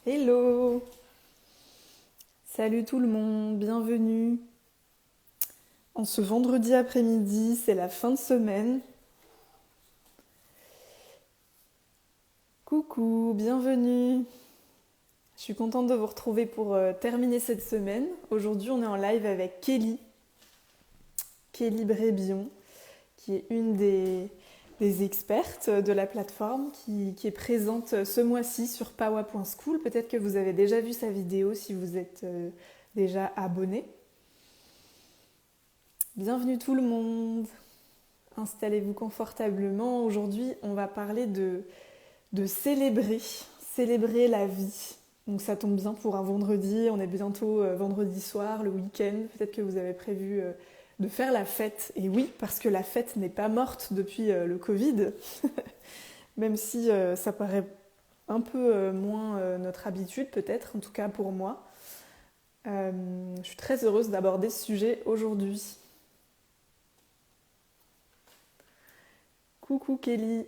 Hello! Salut tout le monde, bienvenue. En ce vendredi après-midi, c'est la fin de semaine. Coucou, bienvenue. Je suis contente de vous retrouver pour terminer cette semaine. Aujourd'hui, on est en live avec Kelly Brébion, qui est une des expertes de la plateforme qui est présente ce mois-ci sur pawa.school. Peut-être que vous avez déjà vu sa vidéo si vous êtes déjà abonné. Bienvenue tout le monde. Installez-vous confortablement. Aujourd'hui, on va parler de célébrer la vie. Donc ça tombe bien pour un vendredi. On est bientôt vendredi soir, le week-end. Peut-être que vous avez prévu de faire la fête. Et oui, parce que la fête n'est pas morte depuis le Covid, même si ça paraît un peu moins notre habitude, peut-être, en tout cas pour moi. Je suis très heureuse d'aborder ce sujet aujourd'hui. Coucou Kelly.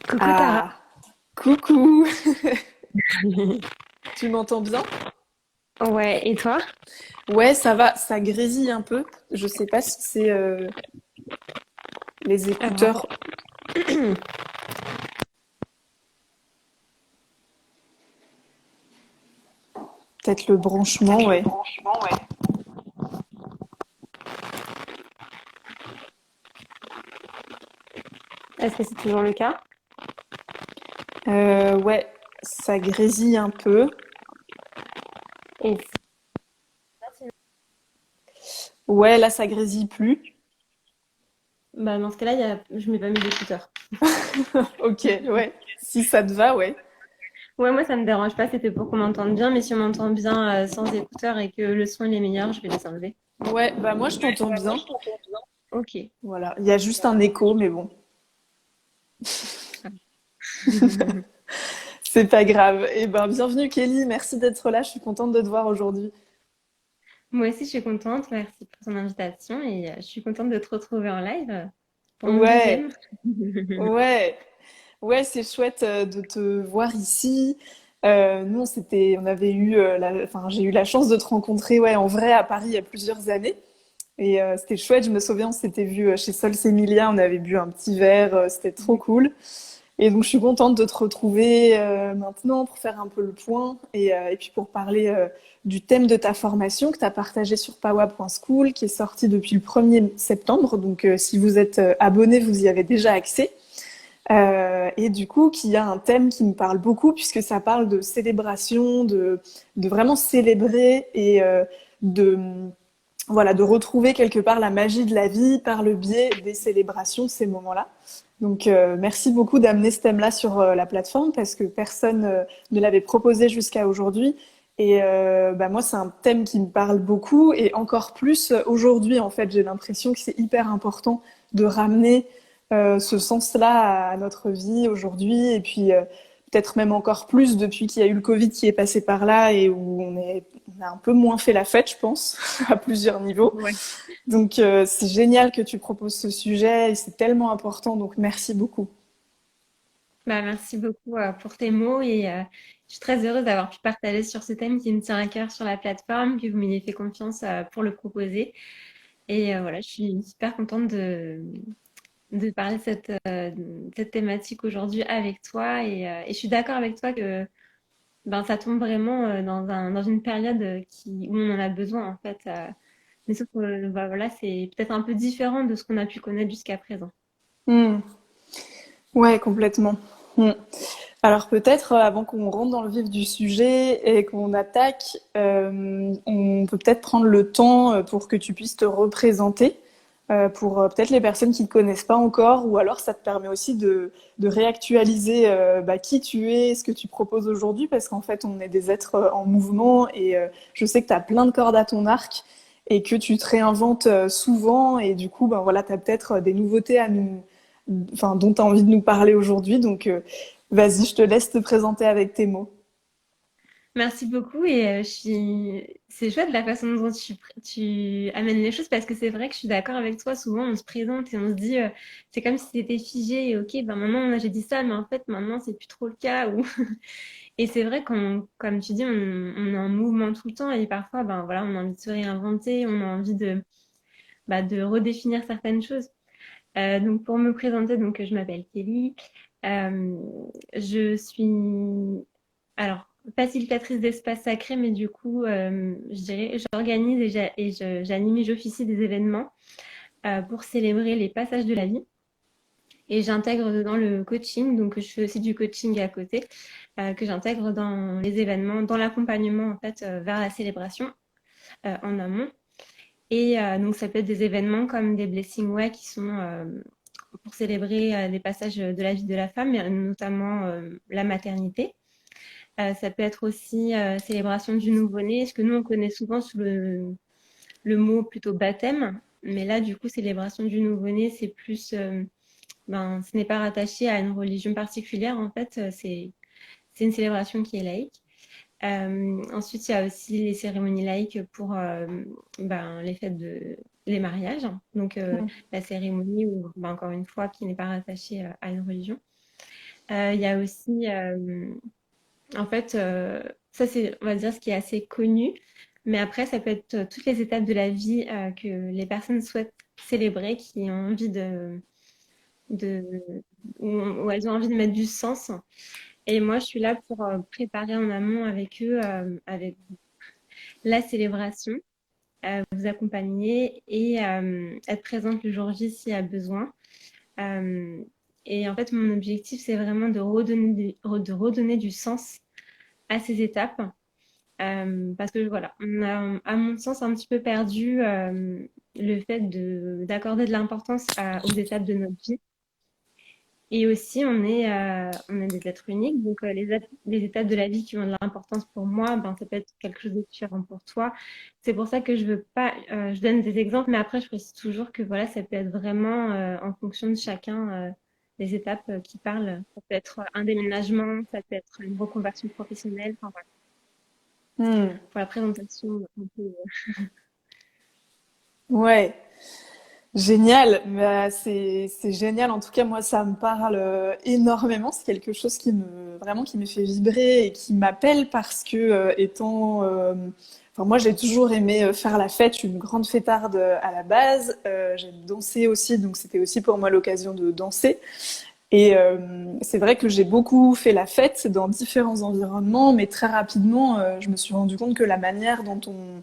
Coucou Tara. Ah, coucou. Tu m'entends bien? Ouais, et toi? Ouais, ça va, ça grésille un peu. Je sais pas si c'est les Alors, écouteurs, peut-être le branchement, ouais. est-ce que c'est toujours le cas? Ouais, ça grésille un peu. Et Ouais, là, ça grésille plus. bah, dans ce cas-là, je mets pas mes écouteurs. Ok, ouais. Si ça te va, ouais. Ouais, moi ça me dérange pas, c'était pour qu'on m'entende bien, mais si on m'entend bien sans écouteurs et que le son il est meilleur, je vais les enlever. Ouais, bah moi, je t'entends bien. Ok. Voilà, il y a juste un écho, mais bon, c'est pas grave. Eh ben, bienvenue Kelly, merci d'être là. Je suis contente de te voir aujourd'hui. Moi aussi je suis contente, merci pour ton invitation et je suis contente de te retrouver en live pour mon Ouais, deuxième. ouais. Ouais, c'est chouette de te voir ici. Nous, on avait eu, enfin, j'ai eu la chance de te rencontrer, ouais, en vrai à Paris il y a plusieurs années. Et c'était chouette. Je me souviens, on s'était vu chez Sols Emilia, on avait bu un petit verre, c'était trop cool. Et donc, je suis contente de te retrouver maintenant pour faire un peu le point et puis pour parler du thème de ta formation que tu as partagé sur pawa.school, qui est sorti depuis le 1er septembre. Donc, si vous êtes abonné, vous y avez déjà accès. Et du coup, qui a un thème qui me parle beaucoup, puisque ça parle de célébration, de vraiment célébrer et de, voilà, de retrouver quelque part la magie de la vie par le biais des célébrations, ces moments-là. Donc, merci beaucoup d'amener ce thème-là sur la plateforme, parce que personne ne l'avait proposé jusqu'à aujourd'hui. Et bah, moi, c'est un thème qui me parle beaucoup, et encore plus aujourd'hui, en fait, j'ai l'impression que c'est hyper important de ramener ce sens-là à notre vie aujourd'hui, et puis peut-être même encore plus depuis qu'il y a eu le Covid qui est passé par là et où on a un peu moins fait la fête, je pense, à plusieurs niveaux. Ouais. Donc c'est génial que tu proposes ce sujet et c'est tellement important, donc merci beaucoup. Bah, merci beaucoup pour tes mots et je suis très heureuse d'avoir pu partager sur ce thème qui me tient à cœur sur la plateforme, que vous m'ayez fait confiance pour le proposer. Et voilà, je suis super contente de parler cette thématique aujourd'hui avec toi. Et je suis d'accord avec toi que ben, ça tombe vraiment dans une période où on en a besoin, en fait. Mais sauf que bah, voilà, c'est peut-être un peu différent de ce qu'on a pu connaître jusqu'à présent. Hmm. Ouais, complètement. Hmm. Alors peut-être, avant qu'on rentre dans le vif du sujet et qu'on attaque, on peut peut-être prendre le temps pour que tu puisses te représenter, pour peut-être les personnes qui ne te connaissent pas encore, ou alors ça te permet aussi de réactualiser bah, qui tu es, ce que tu proposes aujourd'hui, parce qu'en fait on est des êtres en mouvement et je sais que tu as plein de cordes à ton arc. et que tu te réinventes souvent et du coup, ben voilà, tu as peut-être des nouveautés à nous, enfin, dont tu as envie de nous parler aujourd'hui. Donc, vas-y, je te laisse te présenter avec tes mots. Merci beaucoup et c'est chouette la façon dont tu amènes les choses parce que c'est vrai que je suis d'accord avec toi. Souvent, on se présente et on se dit, c'est comme si c'était figé et ok, ben maintenant j'ai dit ça, mais en fait maintenant c'est plus trop le cas. Ou... Et c'est vrai qu'on, comme tu dis, on est en mouvement tout le temps et parfois, ben voilà, on a envie de se réinventer, on a envie de redéfinir certaines choses. Donc pour me présenter, donc je m'appelle Kelly. Euh, je suis alors facilitatrice d'espace sacré, mais du coup, je dirais, j'organise j'anime et j'officie des événements pour célébrer les passages de la vie. Et j'intègre dedans le coaching, donc je fais aussi du coaching à côté, que j'intègre dans les événements, dans l'accompagnement en fait vers la célébration en amont. Et donc ça peut être des événements comme des Blessing Way qui sont pour célébrer les passages de la vie de la femme, mais notamment la maternité. Ça peut être aussi célébration du nouveau-né, ce que nous on connaît souvent sous le mot plutôt baptême. Mais là, du coup, célébration du nouveau-né, c'est plus, ce n'est pas rattaché à une religion particulière. En fait, c'est une célébration qui est laïque. Ensuite, il y a aussi les cérémonies laïques pour les fêtes les mariages. Donc, la cérémonie, ou encore une fois, qui n'est pas rattachée à une religion. Il y a aussi, en fait, ça, c'est, on va dire, ce qui est assez connu. Mais après, ça peut être toutes les étapes de la vie que les personnes souhaitent célébrer, qui ont envie de, où elles ont envie de mettre du sens. Et moi, je suis là pour préparer en amont avec eux, avec la célébration, vous accompagner et être présente le jour J s'il y a besoin. Euh, et en fait, mon objectif, c'est vraiment de redonner du sens à ces étapes. Parce que voilà, on a, à mon sens, un petit peu perdu le fait d'accorder de l'importance aux étapes de notre vie. Et aussi, on est des êtres uniques. Donc, les étapes de la vie qui ont de l'importance pour moi, ben, ça peut être quelque chose de différent pour toi. C'est pour ça que je veux pas, je donne des exemples, mais après, je précise toujours que voilà, ça peut être vraiment en fonction de chacun des étapes qui parlent. Ça peut être un déménagement, ça peut être une reconversion professionnelle. Enfin, voilà. Hmm. Pour la présentation un peu. Ouais, génial. Bah, c'est génial. En tout cas, moi, ça me parle énormément. C'est quelque chose qui me vraiment qui me fait vibrer et qui m'appelle parce que enfin moi, j'ai toujours aimé faire la fête. Je suis une grande fêtarde à la base. J'aime danser aussi, donc c'était aussi pour moi l'occasion de danser. Et c'est vrai que j'ai beaucoup fait la fête dans différents environnements, mais très rapidement, je me suis rendu compte que la manière dont on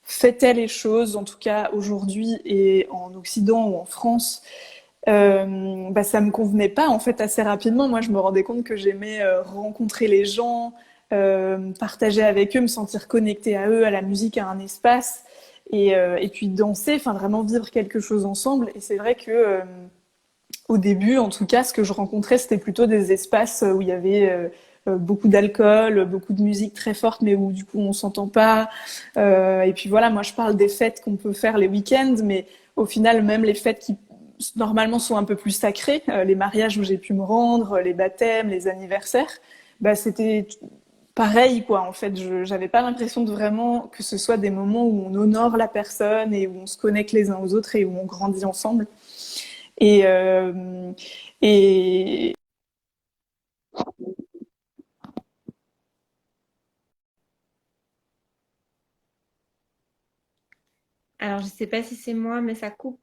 fêtait les choses, en tout cas aujourd'hui et en Occident ou en France, ça me convenait pas en fait assez rapidement. Moi, je me rendais compte que j'aimais rencontrer les gens, partager avec eux, me sentir connectée à eux, à la musique, à un espace, et puis danser, enfin vraiment vivre quelque chose ensemble. Et c'est vrai que au début, en tout cas, ce que je rencontrais, c'était plutôt des espaces où il y avait beaucoup d'alcool, beaucoup de musique très forte, mais où du coup on s'entend pas. Et puis voilà, moi je parle des fêtes qu'on peut faire les week-ends, mais au final, même les fêtes qui normalement sont un peu plus sacrées, les mariages où j'ai pu me rendre, les baptêmes, les anniversaires, bah c'était pareil quoi. En fait, j'avais pas l'impression de vraiment que ce soit des moments où on honore la personne et où on se connecte les uns aux autres et où on grandit ensemble. Et, et Alors, je sais pas si c'est moi, mais ça coupe.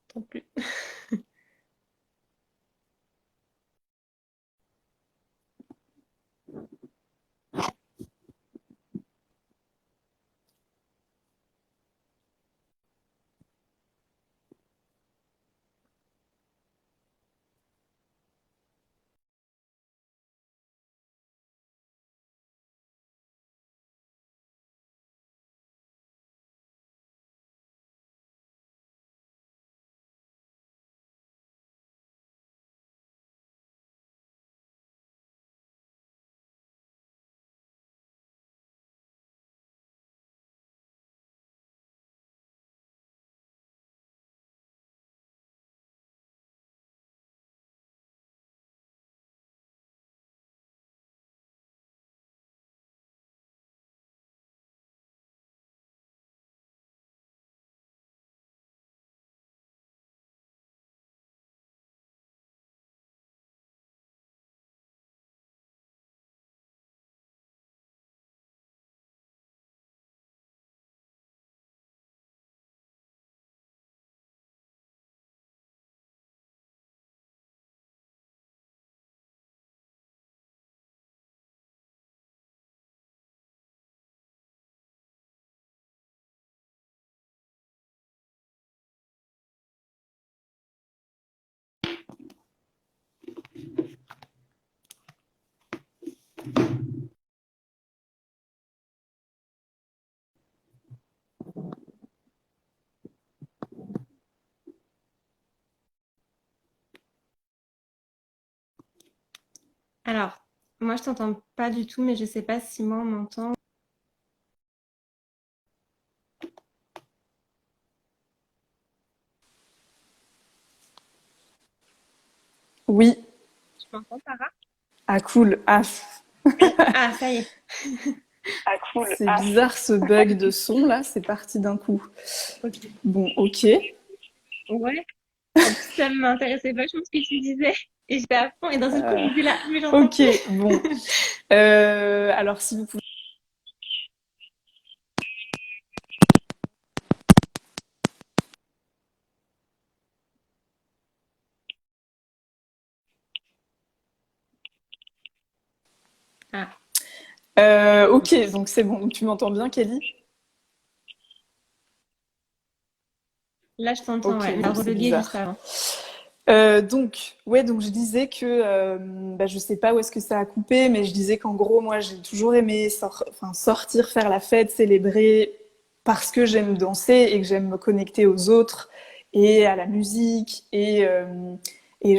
Tant plus. Alors, moi, je t'entends pas du tout, mais je sais pas si moi, on m'entend. Oui. Tu m'entends, Sarah? Ah, cool. Ah, Oui. Ah, ça y est. c'est bizarre ce bug de son là, c'est parti d'un coup. Ok. Bon, ok. Ouais. En plus, ça m'intéressait vachement ce que tu disais. Et j'étais à fond. Et d'un seul coup, je me dis là, mais j'entends Ok, plus. bon. Alors si vous pouvez... Ah, Ok, donc c'est bon. Tu m'entends bien, Kelly? là, je t'entends, Ok, ouais. On a bon, c'est relogué juste bizarre. avant. Donc je disais que je sais pas où est-ce que ça a coupé, mais je disais qu'en gros, moi, j'ai toujours aimé sortir, faire la fête, célébrer, parce que j'aime danser et que j'aime me connecter aux autres et à la musique et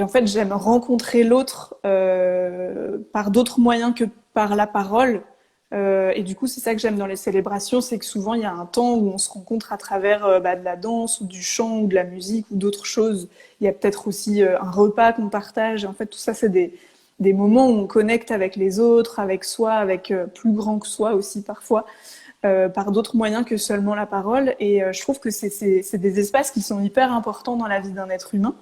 en fait, j'aime rencontrer l'autre par d'autres moyens que par la parole. Et du coup, c'est ça que j'aime dans les célébrations, c'est que souvent il y a un temps où on se rencontre à travers de la danse ou du chant ou de la musique ou d'autres choses. Il y a peut-être aussi un repas qu'on partage. En fait, tout ça, c'est des moments où on connecte avec les autres, avec soi, avec plus grand que soi aussi parfois, par d'autres moyens que seulement la parole. Et je trouve que c'est des espaces qui sont hyper importants dans la vie d'un être humain.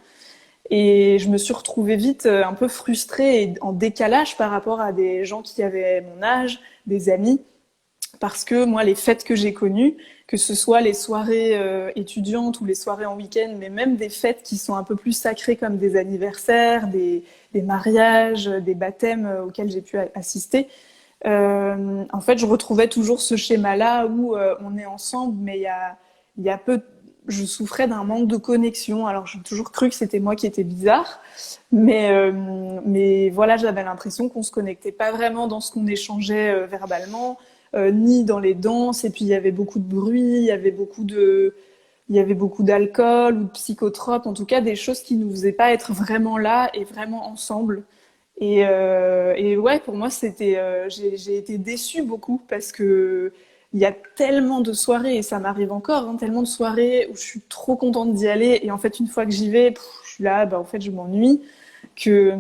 Et je me suis retrouvée vite un peu frustrée et en décalage par rapport à des gens qui avaient mon âge, des amis, parce que moi, les fêtes que j'ai connues, que ce soit les soirées étudiantes ou les soirées en week-end, mais même des fêtes qui sont un peu plus sacrées comme des anniversaires, des mariages, des baptêmes auxquels j'ai pu assister, en fait, je retrouvais toujours ce schéma-là où on est ensemble, mais il y a peu, je souffrais d'un manque de connexion. Alors, j'ai toujours cru que c'était moi qui étais bizarre, mais voilà, j'avais l'impression qu'on se connectait pas vraiment dans ce qu'on échangeait verbalement, ni dans les danses. Et puis, il y avait beaucoup de bruit, il y avait beaucoup d'alcool ou de psychotropes, en tout cas des choses qui nous faisaient pas être vraiment là et vraiment ensemble. Et ouais, pour moi, j'ai été déçue beaucoup parce que il y a tellement de soirées et ça m'arrive encore, hein, tellement de soirées où je suis trop contente d'y aller et en fait, une fois que j'y vais, je suis là, bah en fait, je m'ennuie. Que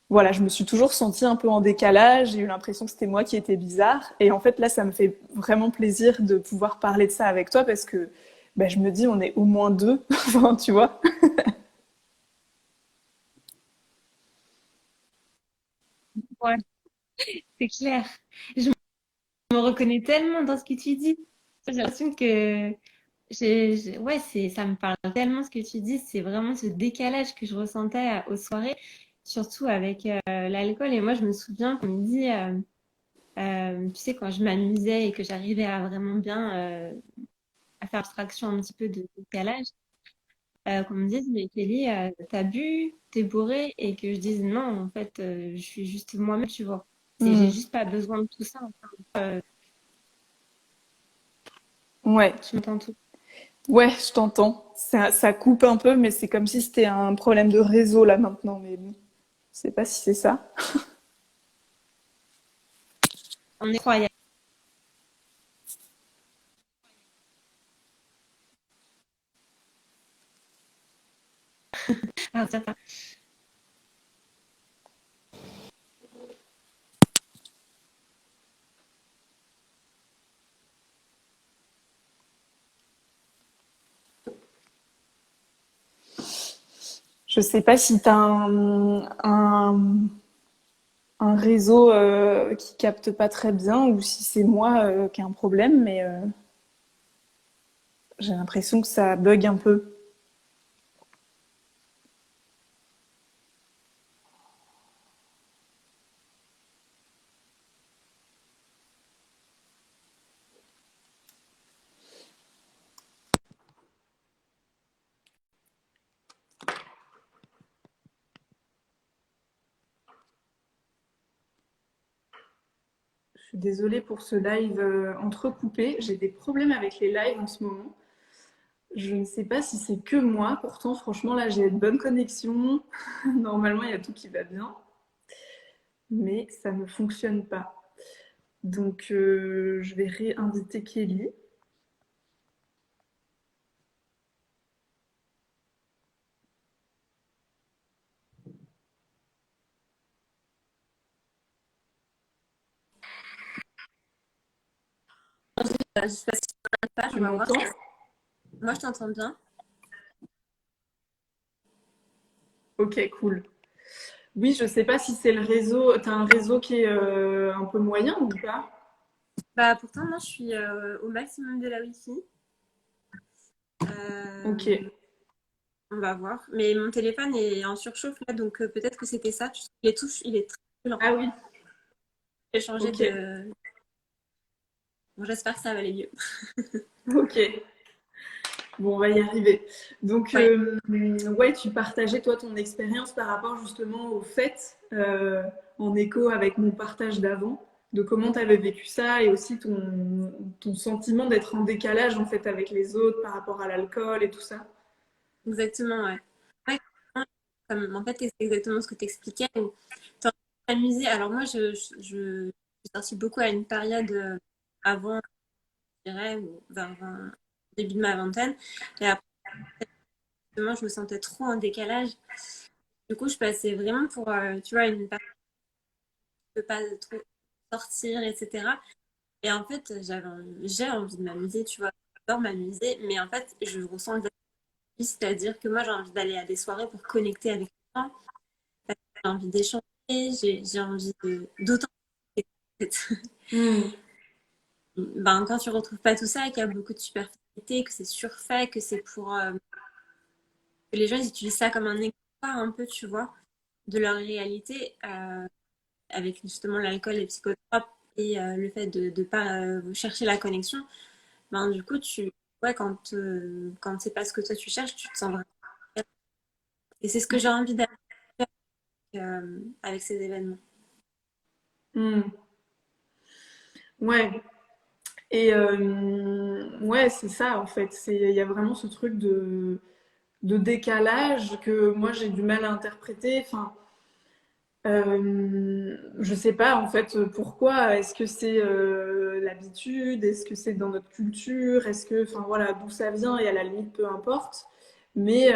voilà, je me suis toujours sentie un peu en décalage. J'ai eu l'impression que c'était moi qui étais bizarre. Et en fait, là, ça me fait vraiment plaisir de pouvoir parler de ça avec toi parce que bah, je me dis, on est au moins deux, enfin, tu vois. Ouais, c'est clair. Je me reconnais tellement dans ce que tu dis. J'ai l'impression que ouais, ça me parle tellement ce que tu dis. C'est vraiment ce décalage que je ressentais aux soirées, surtout avec l'alcool. Et moi, je me souviens qu'on me dit, tu sais, quand je m'amusais et que j'arrivais à vraiment bien à faire abstraction un petit peu de décalage, qu'on me dise, mais Kelly, t'as bu, t'es bourré, et que je dise non, en fait, je suis juste moi-même, tu vois. Et j'ai Hmm. juste pas besoin de tout ça. Enfin, Ouais, tu m'entends tout. ouais, je t'entends. Ça coupe un peu, mais c'est comme si c'était un problème de réseau là maintenant. Mais bon, je sais pas si c'est ça. On est croyants. Ah, tiens, Je sais pas si t'as un réseau qui capte pas très bien ou si c'est moi qui ai un problème, mais j'ai l'impression que ça bug un peu. Je suis désolée pour ce live entrecoupé. J'ai des problèmes avec les lives en ce moment. Je ne sais pas si c'est que moi. Pourtant, franchement, là, j'ai une bonne connexion. Normalement, il y a tout qui va bien. mais ça ne fonctionne pas. Donc, je vais réinviter Kelly. Je sais pas si tu m'entends pas, Tu on va voir. m'entends? Moi, je t'entends bien. Ok, cool. Oui, je sais pas si c'est le réseau. T'as un réseau qui est un peu moyen ou pas? Bah, pourtant, moi, je suis au maximum de la Wi-Fi. Ok. Euh, on va voir. Mais mon téléphone est en surchauffe là, donc peut-être que c'était ça. Les touches, il est très lent. Ah oui, J'ai changé ok. de. Bon, j'espère que ça va aller mieux. Ok. Bon, on va y arriver. Donc, Ouais, ouais, tu partageais toi ton expérience par rapport justement au fait, en écho avec mon partage d'avant, de comment tu avais vécu ça et aussi ton sentiment d'être en décalage en fait avec les autres par rapport à l'alcool et tout ça. exactement, ouais. Ouais, comme, en fait, c'est exactement ce que tu expliquais. Tu t'amuser. Alors, moi, je suis sortie beaucoup à une période avant, je dirais, ou vers début de ma vingtaine. Et après, justement, je me sentais trop en décalage. Du coup, je passais vraiment pour, tu vois, une personne qui ne peut pas trop sortir, etc. Et en fait, j'ai envie de m'amuser, tu vois. J'adore m'amuser, mais en fait, je ressens le vide, c'est-à-dire que moi, j'ai envie d'aller à des soirées pour connecter avec les gens. J'ai envie d'échanger, j'ai envie d'autant. Hmm. Ben, quand tu retrouves pas tout ça, qu'il y a beaucoup de superficialité, que c'est surfait, que c'est pour que les gens ils utilisent ça comme un extra un peu, tu vois, de leur réalité, avec justement l'alcool, les psychotropes et le fait de ne pas chercher la connexion. Ben, du coup, ouais, quand c'est pas ce que toi tu cherches, tu te sens vraiment. Et c'est ce que j'ai envie d'avoir avec ces événements. Hmm. Ouais. Et ouais, c'est ça en fait. Il y a vraiment ce truc de décalage que moi j'ai du mal à interpréter. Enfin, je sais pas en fait pourquoi. Est-ce que c'est l'habitude? Est-ce que c'est dans notre culture? Est-ce que, enfin voilà, d'où ça vient et à la limite peu importe. Mais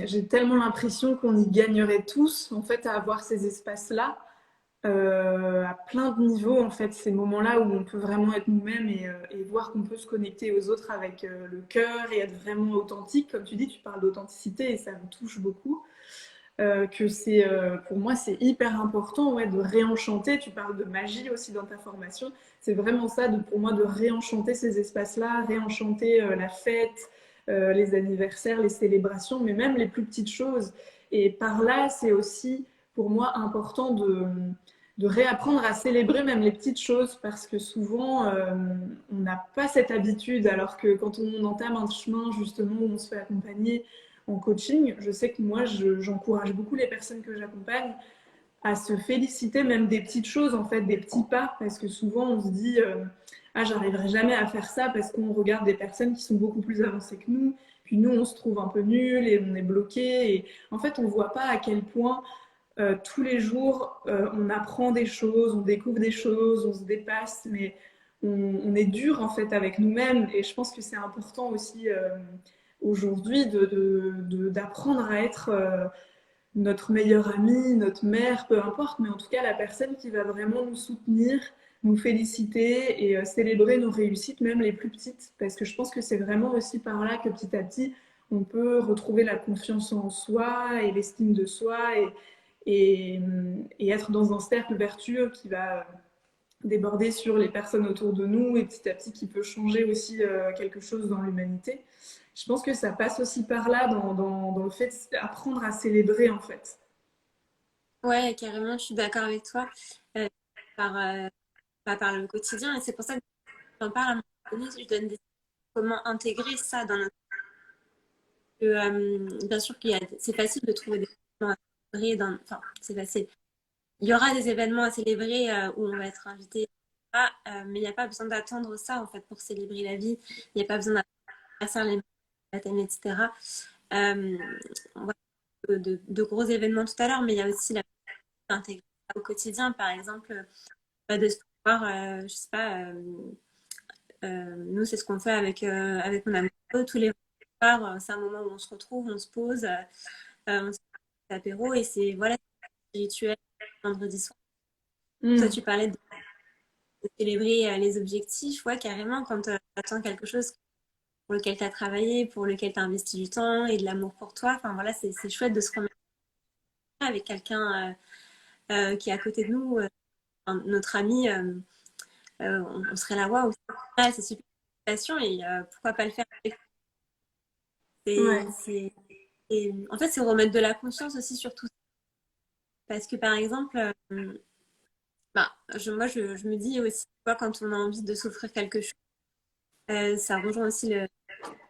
j'ai tellement l'impression qu'on y gagnerait tous en fait à avoir ces espaces-là à plein de niveaux en fait. Ces moments-là où on peut vraiment être nous-mêmes et voir qu'on peut se connecter aux autres avec le cœur et être vraiment authentique. Comme tu dis, tu parles d'authenticité et ça me touche beaucoup que c'est pour moi c'est hyper important ouais, de réenchanter. Tu parles de magie aussi dans ta formation. C'est vraiment ça pour moi de réenchanter ces espaces-là, réenchanter la fête, les anniversaires, les célébrations, mais même les plus petites choses. Et par là, c'est aussi pour moi important de réapprendre à célébrer même les petites choses parce que souvent on n'a pas cette habitude alors que quand on entame un chemin justement où on se fait accompagner en coaching, je sais que moi, j'encourage beaucoup les personnes que j'accompagne à se féliciter même des petites choses, en fait, des petits pas, parce que souvent on se dit ah, j'arriverai jamais à faire ça parce qu'on regarde des personnes qui sont beaucoup plus avancées que nous, puis nous on se trouve un peu nuls et on est bloqué. Et en fait, on voit pas à quel point tous les jours on apprend des choses, on découvre des choses, on se dépasse, mais on est dur en fait avec nous-mêmes. Et je pense que c'est important aussi aujourd'hui d'apprendre à être notre meilleure amie, notre mère, peu importe, mais en tout cas la personne qui va vraiment nous soutenir, nous féliciter et célébrer nos réussites, même les plus petites, parce que je pense que c'est vraiment aussi par là que petit à petit, on peut retrouver la confiance en soi et l'estime de soi et être dans un cercle vertueux qui va déborder sur les personnes autour de nous et petit à petit qui peut changer aussi quelque chose dans l'humanité. Je pense que ça passe aussi par là dans le fait d'apprendre à célébrer en fait. Ouais, carrément, je suis d'accord avec toi. Euh, par, pas par le quotidien, et c'est pour ça que j'en parle à mon donné, je donne des comment intégrer ça dans notre. Bien sûr c'est facile de trouver des événements à célébrer enfin, c'est facile. Il y aura des événements à célébrer où on va être invité, mais il n'y a pas besoin d'attendre ça en fait pour célébrer la vie. Il n'y a pas besoin d'attendre les baptêmes, etc. On va parler de gros événements tout à l'heure, mais il y a aussi la intégration. au quotidien, par exemple, de se pouvoir, je sais pas, nous, c'est ce qu'on fait avec mon amoureux tous les soirs. C'est un moment où on se retrouve, on se pose, on se fait l'apéro et c'est voilà, rituel vendredi soir. Toi, Hmm. tu parlais de célébrer les objectifs. Ouais, carrément, quand tu attends quelque chose pour lequel tu as travaillé, pour lequel tu as investi du temps et de l'amour pour toi. Enfin voilà, c'est chouette de se remettre avec quelqu'un qui est à côté de nous, notre ami. On serait là, waouh, c'est super, félicitations, et pourquoi pas le faire avec Ouais. et, en fait, c'est remettre de la conscience aussi sur tout ça. Parce que par exemple, bah, je me dis aussi, tu vois, quand on a envie de s'offrir quelque chose, ça rejoint aussi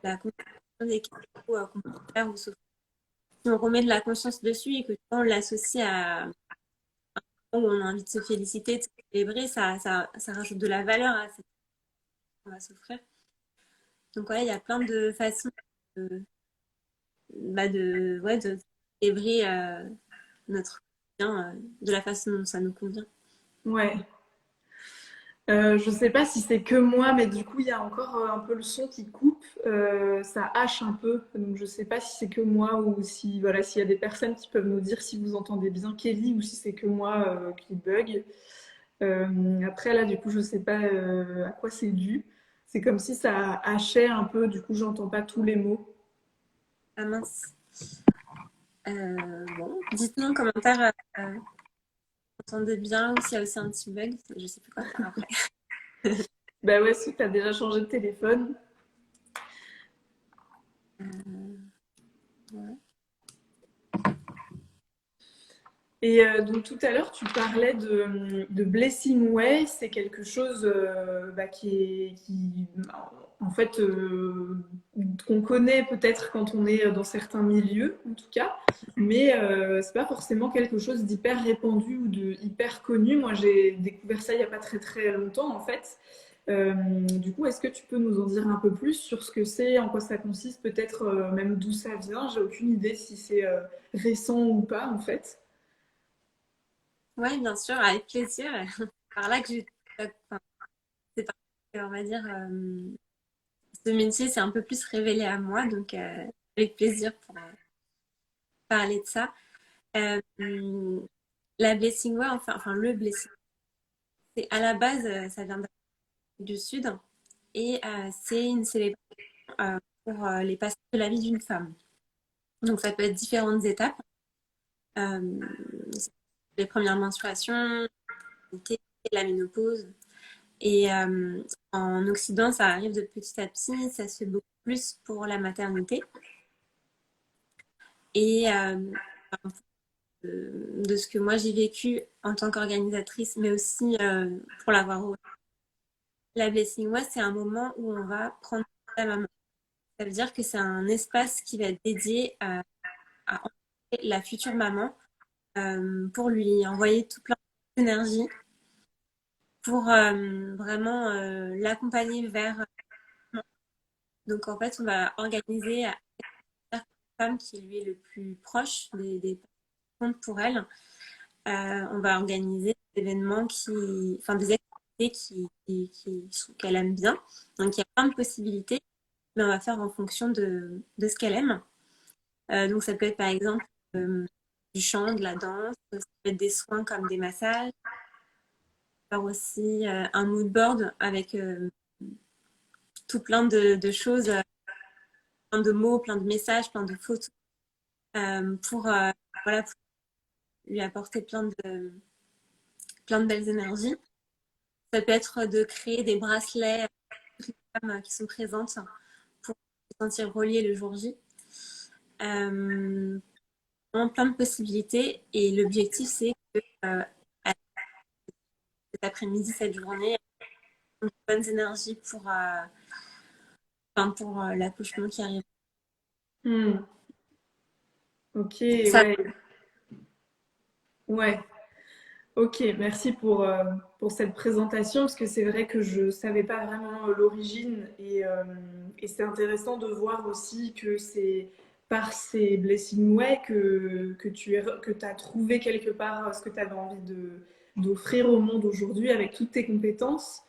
la conscience des cadeaux qu'on peut faire ou s'offrir. Si on remet de la conscience dessus et que tu vois, on l'associe à un moment où on a envie de se féliciter, de se célébrer, ça rajoute de la valeur à ce qu'on va s'offrir. Donc voilà, il y a plein de façons de, ouais, de célébrer notre quotidien de la façon dont ça nous convient. Ouais. Je sais pas si c'est que moi, mais du coup, il y a encore un peu le son qui coupe. Ça hache un peu. Donc, je sais pas si c'est que moi ou si, voilà, s'il y a des personnes qui peuvent nous dire si vous entendez bien Kelly ou si c'est que moi qui bug. Après, là, du coup, je sais pas à quoi c'est dû. C'est comme si ça hachait un peu. Du coup, j'entends pas tous les mots. Ah mince. Bon, dites-nous en commentaire vous entendez bien ou s'il y a aussi un petit bug. Je sais plus quoi faire après. Bah ouais, si t'as déjà changé de téléphone. Ouais. Et donc tout à l'heure, tu parlais de Blessing Way, c'est quelque chose bah, en fait, qu'on connaît peut-être quand on est dans certains milieux, en tout cas, mais c'est pas forcément quelque chose d'hyper répandu ou de hyper connu. Moi, j'ai découvert ça il y a pas très très longtemps, en fait. Du coup, est-ce que tu peux nous en dire un peu plus sur ce que c'est, en quoi ça consiste, peut-être même d'où ça vient? J'ai aucune idée si c'est récent ou pas, en fait. Ouais, bien sûr, avec plaisir. Par là que j'ai, enfin, c'est par là que, on va dire, ce métier s'est un peu plus révélé à moi, donc avec plaisir pour parler de ça. Euh, la Blessing Way, enfin le Blessing, c'est à la base, ça vient d'Afrique du Sud et c'est une célébration pour les passages de la vie d'une femme. Donc ça peut être différentes étapes. Euh, les premières menstruations, la ménopause. Et en Occident, ça arrive de petit à petit, ça se fait beaucoup plus pour la maternité. Et de ce que moi j'ai vécu en tant qu'organisatrice, mais aussi pour l'avoir eu. La Blessing Way, c'est un moment où on va prendre la maman. Ça veut dire que c'est un espace qui va être dédié à encourager la future maman pour lui envoyer tout plein d'énergie, pour vraiment l'accompagner vers. Donc en fait, on va organiser à la femme qui lui est le plus proche des comptes pour elle. On va organiser des événements enfin des activités qu'elle aime bien. Donc il y a plein de possibilités, mais on va faire en fonction de ce qu'elle aime. Donc ça peut être par exemple du chant, de la danse, ça peut être des soins comme des massages, faire aussi un mood board avec tout plein de choses, plein de mots, plein de messages, plein de photos pour, voilà, pour lui apporter plein de belles énergies. Ça peut être de créer des bracelets pour les femmes qui sont présentes pour se sentir reliées le jour J. Euh, plein de possibilités et l'objectif c'est que cet après-midi, cette journée, de bonnes énergies pour l'accouchement qui arrive. Hmm. Ok, Ça, ouais, ouais. Ok, merci pour cette présentation, parce que c'est vrai que je savais pas vraiment l'origine et c'est intéressant de voir aussi que c'est par ces Blessing Way que tu as trouvé quelque part ce que tu avais envie d'offrir au monde aujourd'hui avec toutes tes compétences.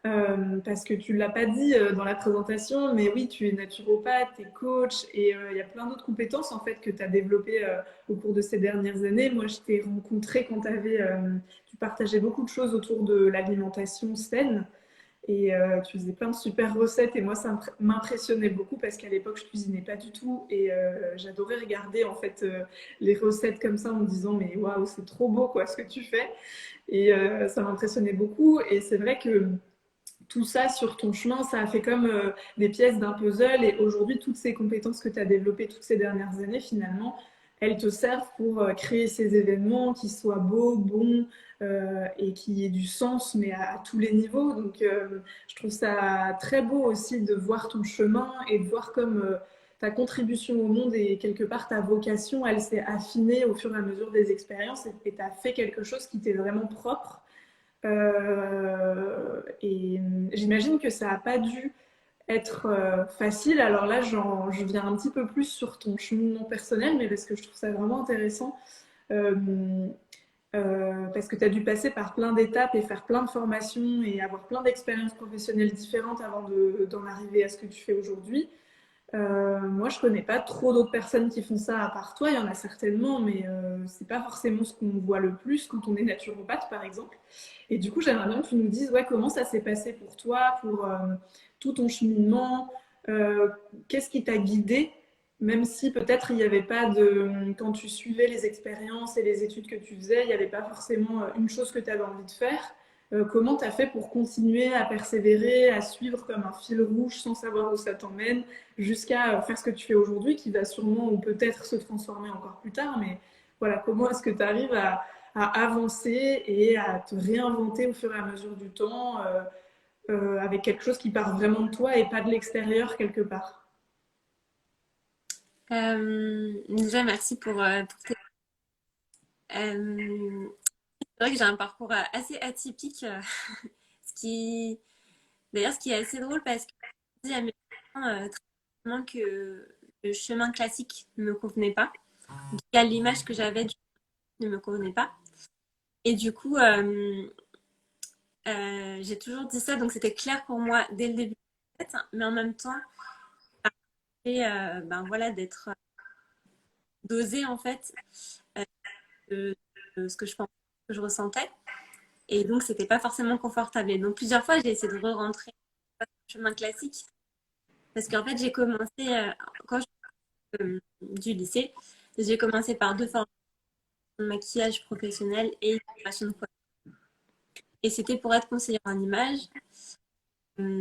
Parce que tu ne l'as pas dit dans la présentation, mais oui, tu es naturopathe, tu es coach et il y a plein d'autres compétences en fait que tu as développées au cours de ces dernières années. Moi, je t'ai rencontré quand tu partageais beaucoup de choses autour de l'alimentation saine et tu faisais plein de super recettes et moi, ça m'impressionnait beaucoup parce qu'à l'époque, je cuisinais pas du tout et j'adorais regarder en fait les recettes comme ça en me disant mais waouh, c'est trop beau quoi ce que tu fais et ça m'impressionnait beaucoup et c'est vrai que tout ça sur ton chemin, ça a fait comme des pièces d'un puzzle. Et aujourd'hui, toutes ces compétences que tu as développées toutes ces dernières années, finalement, elles te servent pour créer ces événements qui soient beaux, bons et qui aient du sens, mais à tous les niveaux. Donc, je trouve ça très beau aussi de voir ton chemin et de voir comme ta contribution au monde et quelque part ta vocation, elle s'est affinée au fur et à mesure des expériences et tu as fait quelque chose qui t'est vraiment propre et j'imagine que ça n'a pas dû être facile. Alors là, je viens un petit peu plus sur ton cheminement personnel, mais parce que je trouve ça vraiment intéressant. Euh, Parce que tu as dû passer par plein d'étapes et faire plein de formations et avoir plein d'expériences professionnelles différentes avant d'en arriver à ce que tu fais aujourd'hui. Moi, je connais pas trop d'autres personnes qui font ça à part toi. Il y en a certainement, mais c'est pas forcément ce qu'on voit le plus quand on est naturopathe, par exemple. Et du coup, j'aimerais bien que tu nous dises ouais, comment ça s'est passé pour toi, pour tout ton cheminement. Euh, Qu'est-ce qui t'a guidé, même si peut-être il n'y avait pas de... Quand tu suivais les expériences et les études que tu faisais, il n'y avait pas forcément une chose que tu avais envie de faire. Comment tu as fait pour continuer à persévérer, à suivre comme un fil rouge sans savoir où ça t'emmène, jusqu'à faire ce que tu fais aujourd'hui, qui va sûrement ou peut-être se transformer encore plus tard. Mais voilà, comment est-ce que tu arrives à avancer et à te réinventer au fur et à mesure du temps avec quelque chose qui part vraiment de toi et pas de l'extérieur quelque part. Déjà, merci pour tes... C'est vrai que j'ai un parcours assez atypique, ce qui... D'ailleurs, ce qui est assez drôle parce que je dis à mes parents très rapidement que le chemin classique ne me convenait pas. En tout cas, l'image que j'avais du ne me convenait pas. Et du coup, j'ai toujours dit ça, donc c'était clair pour moi dès le début, mais en même temps, et, ben voilà, d'oser en fait euh, de, de ce que je pensais, que je ressentais. Et donc, c'était pas forcément confortable. Et donc, plusieurs fois, j'ai essayé de re-rentrer dans le chemin classique. Parce qu'en fait, j'ai commencé, quand je suis du lycée, j'ai commencé par deux formations de maquillage professionnel et une formation de coiffure. Et c'était pour être conseillère en image.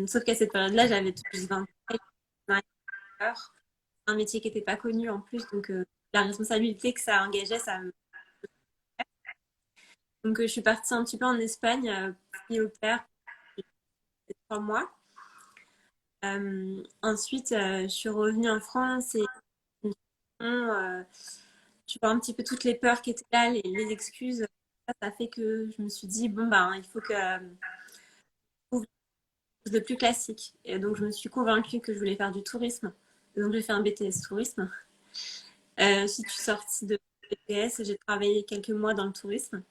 Sauf qu'à cette période-là, j'avais tout juste 20 ans. Un métier qui n'était pas connu en plus. Donc, la responsabilité que ça engageait, ça me... Donc, je suis partie un petit peu en Espagne, puis au pair, 3 mois. Ensuite, je suis revenue en France et tu vois un petit peu toutes les peurs qui étaient là, les excuses. Ça fait que je me suis dit, bon, ben, il faut que trouve quelque chose de plus classique. Et donc, je me suis convaincue que je voulais faire du tourisme. Et donc, j'ai fait un BTS tourisme. Ensuite, je suis sortie de BTS, j'ai travaillé quelques mois dans le tourisme.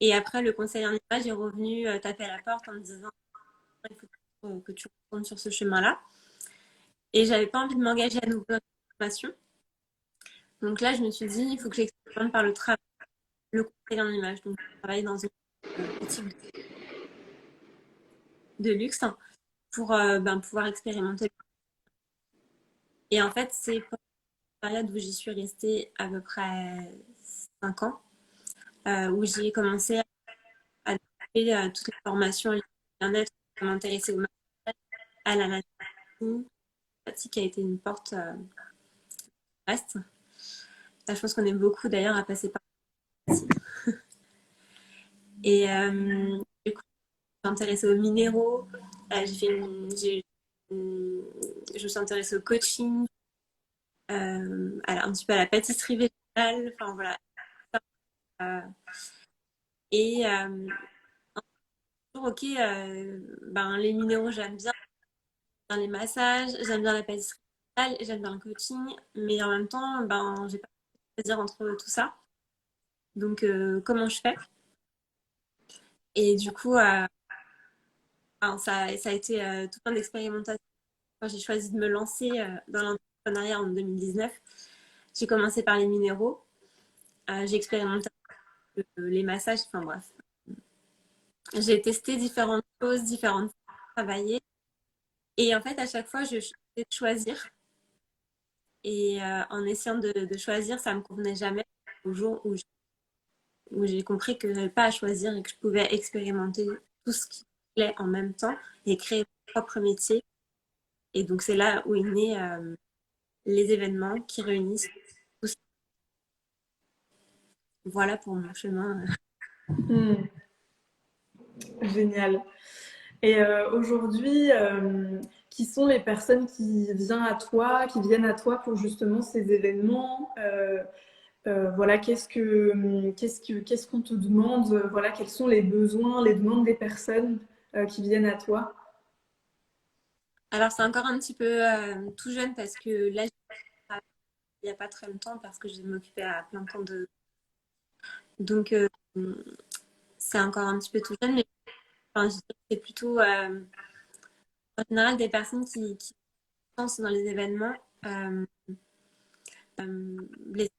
Et après, le conseil en image est revenu taper à la porte en me disant, il faut que tu retournes sur ce chemin-là. Et j'avais pas envie de m'engager à nouveau dans une formation. Donc là, je me suis dit, il faut que j'expérimente par le travail, le conseil en image. Donc, je travaille dans une boutique de luxe pour ben, pouvoir expérimenter. Et en fait, c'est pour la période où j'y suis restée à peu près 5 ans, où j'ai commencé à développer toutes les formations en bien-être, à m'intéresser au massage, à la naturopathie, qui a été une porte vaste. Je pense qu'on est beaucoup d'ailleurs à passer par ici. Et du coup, je me suis intéressée aux minéraux, je me suis intéressée au coaching, un petit peu à la pâtisserie végétale, enfin voilà. Euh, et ok, ben, les minéraux, j'aime bien les massages, j'aime bien la pâtisserie. j'aime bien le coaching, mais en même temps, ben, j'ai pas à choisir entre tout ça. Donc, comment je fais? Et du coup, alors, ça a été tout plein d'expérimentations. Quand j'ai choisi de me lancer dans l'entrepreneuriat en 2019, j'ai commencé par les minéraux. J'ai expérimenté les massages, enfin bref. J'ai testé différentes choses, différentes façons de travailler. Et en fait, à chaque fois, je choisissais de choisir. Et en essayant de choisir, ça me convenait jamais au jour où j'ai compris que j'avais pas à choisir et que je pouvais expérimenter tout ce qui me plaît en même temps et créer mon propre métier. Et donc, c'est là où est né les événements qui réunissent tout ça. Voilà pour mon chemin. Hmm, génial. Et aujourd'hui, qui sont les personnes qui viennent à toi pour justement ces événements? Voilà, qu'est-ce qu'on te demande? Voilà, quels sont les besoins, les demandes des personnes qui viennent à toi? Alors, c'est encore un petit peu tout jeune parce que là, il n'y a pas très longtemps parce que je m'occupais à plein temps de. Donc, c'est encore un petit peu tout jeune, mais enfin, je dirais que c'est plutôt en général des personnes qui se lancent dans les événements. Euh, les...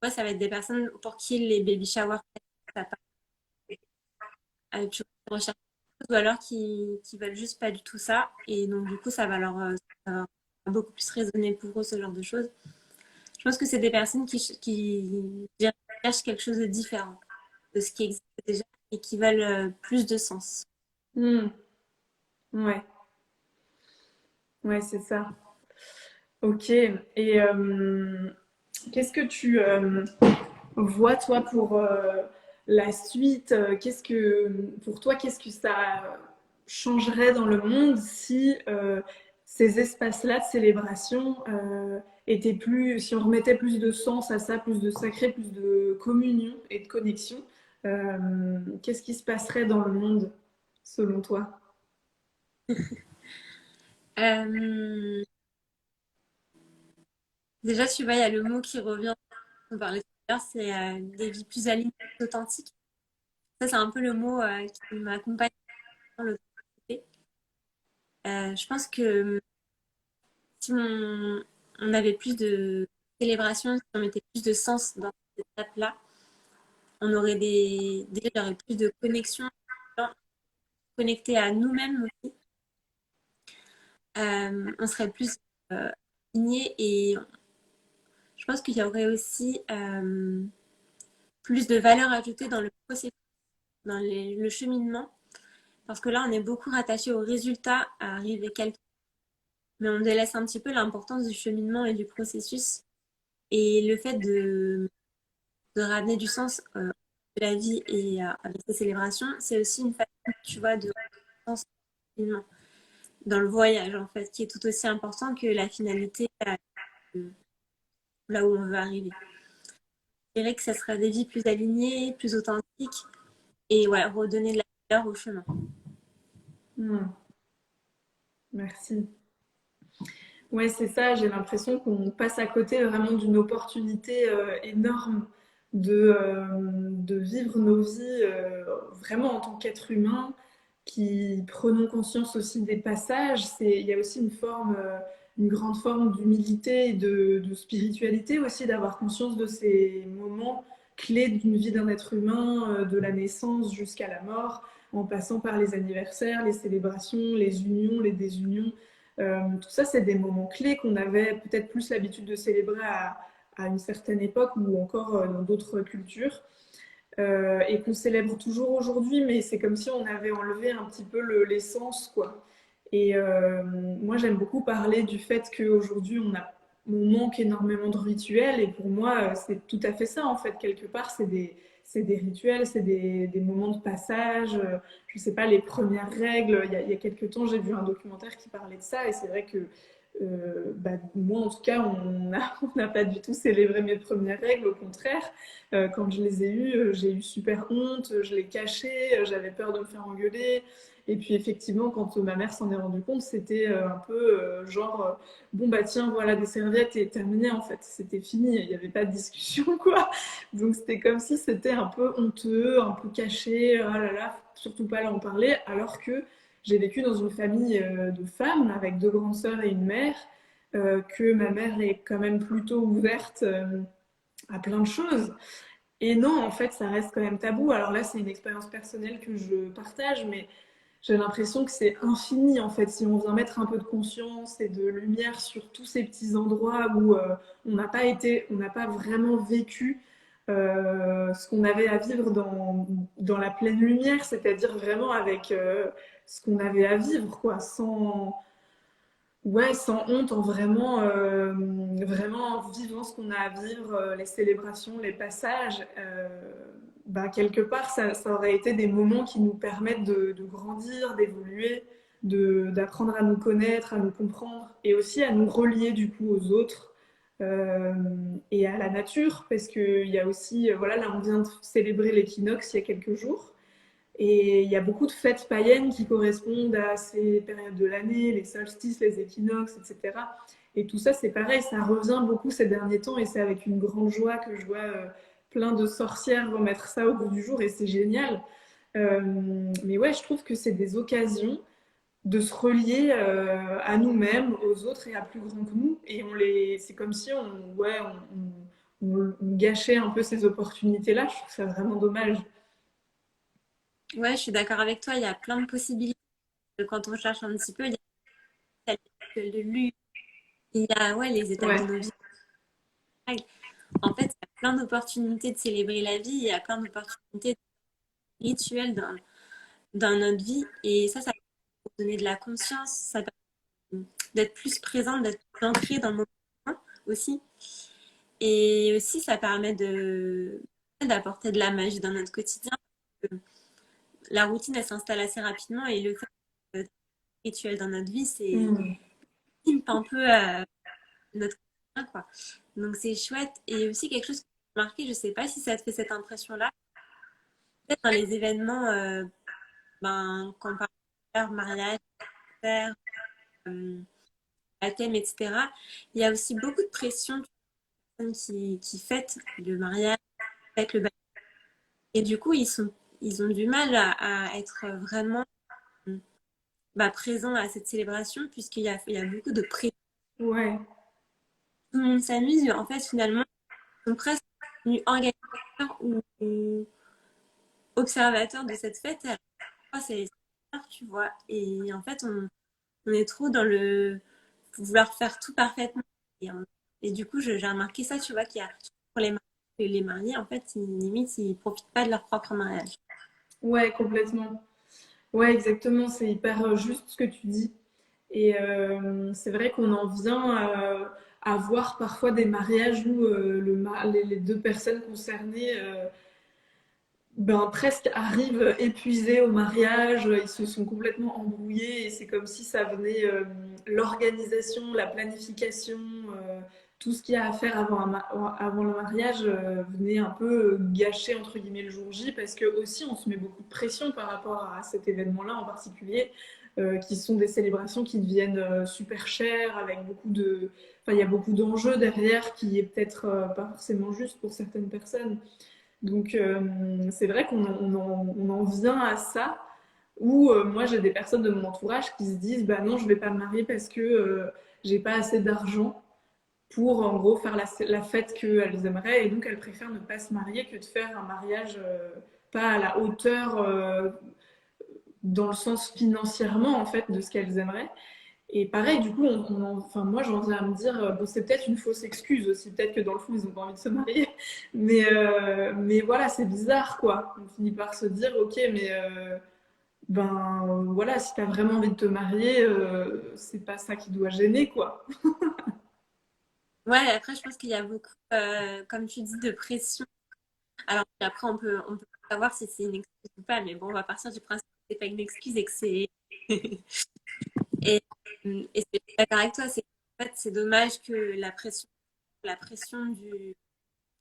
ouais, ça va être des personnes pour qui les baby showers, ça part avec toujours des recherches, ou alors qui veulent juste pas du tout ça. Et donc, du coup, ça va beaucoup plus résonner pour eux, ce genre de choses. Je pense que c'est des personnes qui cherchent quelque chose de différent de ce qui existe déjà et qui veulent plus de sens. Hmm, ouais, ouais, c'est ça. Ok. Et qu'est-ce que tu vois, toi, pour la suite? Pour toi, qu'est-ce que ça changerait dans le monde si ces espaces-là de célébration étaient plus, si on remettait plus de sens à ça, plus de sacré, plus de communion et de connexion? Qu'est-ce qui se passerait dans le monde, selon toi? Euh, déjà, tu vois, il y a le mot qui revient, on parlait tout à l'heure, c'est des vies plus alignées, plus authentiques. Ça, c'est un peu le mot qui m'accompagne dans le côté. Je pense que si on avait plus de célébration, si on mettait plus de sens dans cette étape-là, déjà, il y aurait plus de connexion, connectés à nous-mêmes aussi. On serait plus alignés et je pense qu'il y aurait aussi plus de valeur ajoutée dans le processus, le cheminement, parce que là, on est beaucoup rattaché au résultat à arriver quelque chose, mais on délaisse un petit peu l'importance du cheminement et du processus. Et le fait de ramener du sens de la vie et avec ces célébrations, c'est aussi une façon, tu vois, de sens dans le voyage, en fait, qui est tout aussi important que la finalité, là où on veut arriver. Je dirais que ça serait des vies plus alignées, plus authentiques et ouais, redonner de la valeur au chemin. Hmm, merci. Ouais, c'est ça. J'ai l'impression qu'on passe à côté vraiment d'une opportunité énorme de vivre nos vies vraiment en tant qu'être humain, qui prenons conscience aussi des passages. Il y a aussi une grande forme d'humilité et de spiritualité aussi, d'avoir conscience de ces moments clés d'une vie d'un être humain, de la naissance jusqu'à la mort, en passant par les anniversaires, les célébrations, les unions, les désunions. Tout ça, c'est des moments clés qu'on avait peut-être plus l'habitude de célébrer à une certaine époque ou encore dans d'autres cultures et qu'on célèbre toujours aujourd'hui, mais c'est comme si on avait enlevé un petit peu l'essence, quoi. Et moi, j'aime beaucoup parler du fait qu'aujourd'hui, on manque énormément de rituels, et pour moi, c'est tout à fait ça, en fait, quelque part, c'est des rituels, c'est des moments de passage, je sais pas, les premières règles. Il y a quelques temps, j'ai vu un documentaire qui parlait de ça, et c'est vrai que moi, en tout cas, on n'a pas du tout célébré mes premières règles. Au contraire, quand je les ai eues, j'ai eu super honte, je les cachais, j'avais peur de me faire engueuler. Et puis effectivement, quand ma mère s'en est rendue compte, c'était un peu genre, bon bah tiens, voilà des serviettes et terminé en fait. C'était fini, il n'y avait pas de discussion quoi. Donc c'était comme si c'était un peu honteux, un peu caché, oh là là, faut surtout pas là en parler, alors que j'ai vécu dans une famille de femmes avec deux grandes sœurs et une mère, que ma mère est quand même plutôt ouverte à plein de choses. Et non, en fait, ça reste quand même tabou. Alors là, c'est une expérience personnelle que je partage, mais j'ai l'impression que c'est infini, en fait, si on vient mettre un peu de conscience et de lumière sur tous ces petits endroits où on n'a pas vraiment vécu ce qu'on avait à vivre dans la pleine lumière, c'est-à-dire vraiment avec ce qu'on avait à vivre, quoi, ouais, sans honte, en vraiment, vraiment en vivant ce qu'on a à vivre, les célébrations, les passages. Quelque part, ça aurait été des moments qui nous permettent de grandir, d'évoluer, d'apprendre à nous connaître, à nous comprendre et aussi à nous relier du coup aux autres euh, et à la nature. Parce qu'il y a aussi, voilà, là on vient de célébrer l'équinoxe il y a quelques jours. Et il y a beaucoup de fêtes païennes qui correspondent à ces périodes de l'année, les solstices, les équinoxes, etc. Et tout ça, c'est pareil, ça revient beaucoup ces derniers temps et c'est avec une grande joie que je vois plein de sorcières remettre ça au goût du jour et c'est génial. Euh, mais ouais, je trouve que c'est des occasions de se relier à nous-mêmes, aux autres et à plus grand que nous. Et c'est comme si on gâchait un peu ces opportunités-là. Je trouve ça vraiment dommage. Ouais, je suis d'accord avec toi. Il y a plein de possibilités. Quand on cherche un petit peu, il y a l'échelle de luxe, il y a ouais, les étapes Ouais. de nos vies. En fait, il y a plein d'opportunités de célébrer la vie. Il y a plein d'opportunités de rituels dans notre vie. Et ça permet de donner de la conscience. Ça permet d'être plus présente, d'être plus ancrée dans le moment aussi. Et aussi, ça permet d'apporter de la magie dans notre quotidien. La routine, elle s'installe assez rapidement et le fait de rituel dans notre vie, c'est Mm. un peu notre quotidien, quoi. Donc c'est chouette. Et aussi quelque chose qui m'a marqué, je sais pas si ça te fait cette impression-là, peut-être dans les événements, quand on parle de fleurs, mariage, anniversaire, euh, baptême, etc., il y a aussi beaucoup de pression de personnes qui fêtent le mariage, fêtent le baptême. Et du coup, ils ont du mal à être vraiment présents à cette célébration puisqu'il y a beaucoup de pression. Ouais. Tout le monde s'amuse. En fait, finalement, ils sont presque devenus organisateurs ou observateurs de cette fête. Et à la fois, c'est les tu vois. Et en fait, on est trop dans le vouloir faire tout parfaitement. Et, et du coup, j'ai remarqué ça, tu vois, qu'il y a pour les mariés, en fait, limite, ils profitent pas de leur propre mariage. Ouais, complètement. Ouais, exactement. C'est hyper juste ce que tu dis. Et c'est vrai qu'on en vient à voir parfois des mariages où les deux personnes concernées presque arrivent épuisées au mariage. Ils se sont complètement embrouillés et c'est comme si ça venait, l'organisation, la planification, tout ce qu'il y a à faire avant le mariage venait un peu gâcher entre guillemets le jour J parce que aussi on se met beaucoup de pression par rapport à cet événement-là en particulier. Qui sont des célébrations qui deviennent super chères avec enfin il y a beaucoup d'enjeux derrière qui est peut-être pas forcément juste pour certaines personnes. Donc c'est vrai on en vient à ça où moi j'ai des personnes de mon entourage qui se disent bah non je vais pas me marier parce que j'ai pas assez d'argent pour en gros faire la fête qu'elles aimeraient et donc elles préfèrent ne pas se marier que de faire un mariage pas à la hauteur dans le sens financièrement en fait de ce qu'elles aimeraient. Et pareil, du coup, enfin, moi, j'en viens à me dire, bon, c'est peut-être une fausse excuse aussi, peut-être que dans le fond, ils n'ont pas envie de se marier. Mais voilà, c'est bizarre, quoi. On finit par se dire, ok, mais voilà, si t'as vraiment envie de te marier, c'est pas ça qui doit gêner, quoi. Ouais, après, je pense qu'il y a beaucoup, comme tu dis, de pression. Alors, après, on peut savoir si c'est une excuse ou pas, mais bon, on va partir du principe que c'est pas une excuse et que c'est. Et, et c'est d'accord avec toi, En fait, c'est dommage que la pression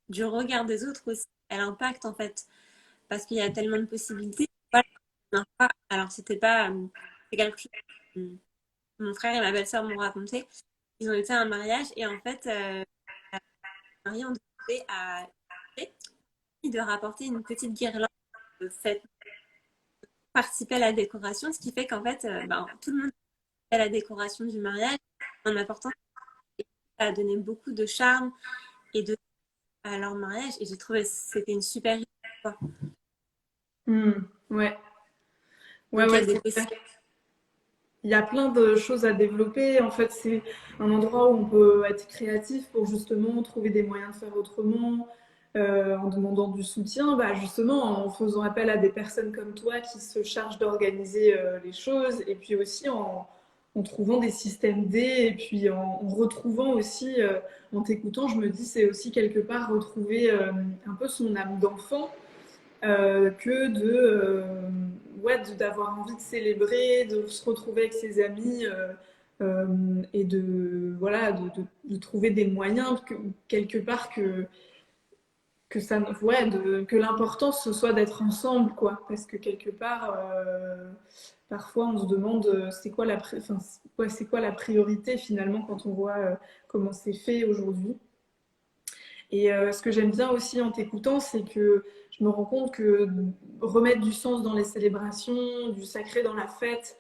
du regard des autres aussi, elle impacte en fait, parce qu'il y a tellement de possibilités. Voilà. Alors, c'était pas, c'est quelque chose que mon frère et ma belle-sœur m'ont raconté. Ils ont été à un mariage et en fait, la mariée ont demandé à de rapporter une petite guirlande de fête, participer à la décoration, ce qui fait qu'en fait, tout le monde fait à la décoration du mariage en apportant. Et ça a donné beaucoup de charme et de à leur mariage et j'ai trouvé que c'était une super idée, quoi. Hmm, ouais, ouais, Donc il y ouais, a des c'est clair. possibilités. Il y a plein de choses à développer. En fait, c'est un endroit où on peut être créatif pour justement trouver des moyens de faire autrement, en demandant du soutien, bah, justement en faisant appel à des personnes comme toi qui se chargent d'organiser les choses, et puis aussi en trouvant des systèmes D, et puis en retrouvant aussi, en t'écoutant, je me dis, c'est aussi quelque part retrouver un peu son âme d'enfant que d'avoir envie de célébrer, de se retrouver avec ses amis et de trouver des moyens quelque part que l'important ce soit d'être ensemble, quoi, parce que quelque part parfois on se demande c'est quoi la priorité finalement quand on voit comment c'est fait aujourd'hui. Et ce que j'aime bien aussi en t'écoutant, c'est que je me rends compte que remettre du sens dans les célébrations, du sacré dans la fête,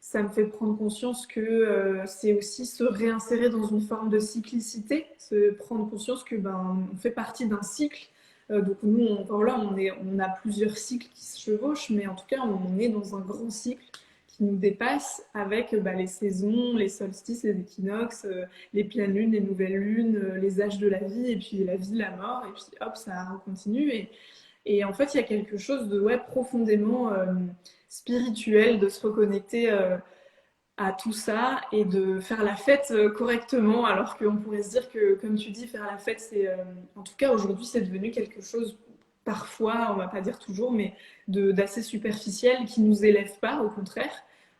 ça me fait prendre conscience que c'est aussi se réinsérer dans une forme de cyclicité, se prendre conscience que on fait partie d'un cycle. Donc nous, on a plusieurs cycles qui se chevauchent, mais en tout cas, on est dans un grand cycle qui nous dépasse avec les saisons, les solstices, les équinoxes, les pleines lunes, les nouvelles lunes, les âges de la vie, et puis la vie, la mort, et puis hop, ça continue. Et en fait, il y a quelque chose de profondément spirituel, de se reconnecter à tout ça et de faire la fête correctement, alors qu'on pourrait se dire que, comme tu dis, faire la fête, en tout cas aujourd'hui, c'est devenu quelque chose, parfois, on va pas dire toujours, mais d'assez superficiel, qui nous élève pas, au contraire,